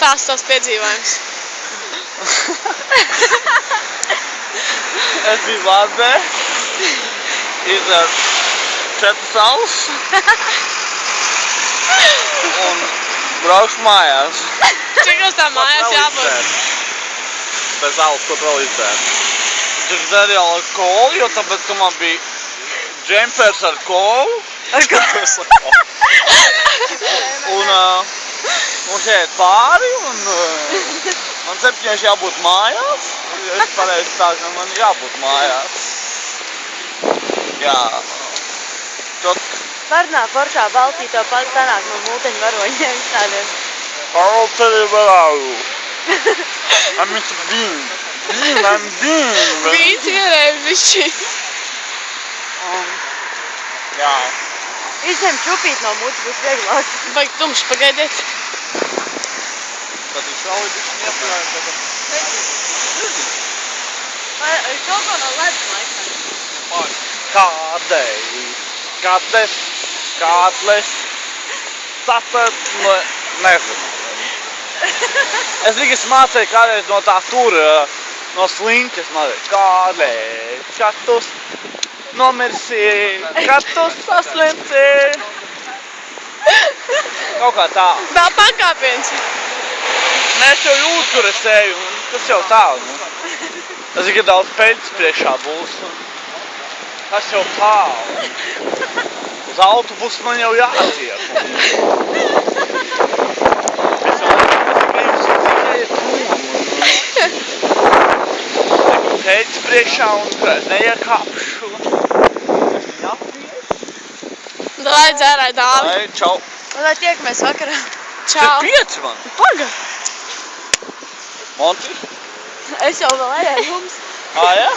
Pastāst savus piedzīvojumus. Es biju Latvijā, izdzeru 4 alus un braukšu mājās. Cik uz tā mājās jābūt? Pēc alus, ko vēl izdzēru. Tad dzēru jau ar kolu, jo tāpēc, ka man bija džempers ar kolu. Un šeit pāri, un man 7 jābūt mājās. Es pareizi tā, ka man jābūt mājās. Jā. Varnā foršā balsī tev pats sanāk no multeņu varoņiem tādiem. I'll tell you what I do. I'm Mr. Bean. Bean, I'm Bean. Vīns ierēja višķi. Jā. Izņem čupīt no mutes, būs vieglāk. Baigi tumšs, pagaidiet. Tad viņš vēl ir bišķi iepļāja. Kaut ko no ledus laikam. Kādles, nezinu. Es tikai mācēju kādreiz no tā tur, no sliņķes mācēju. Kādreiz, katus nomirsi, katus saslimsi. Kaut kā tā. Vēl pakāpiens. Es jau jūtu, kur es eju, un tas jau tā. Es tikai daudz peļķis priekšā būs. Tas jau tā. Uz autobusu man jau jātiek. Es jau tikai peļķis priekšā un neiekāpšu. Lai dzērāj dāvi. Lai, čau. Lai tiekamies vakarā. Čau. 5 man. Paga! Monti? Es jau vēl ejēju jums. Jā?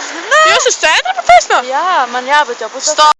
Jūs uz tētra pat taisnā? Jā, man jābūt jau pusotru.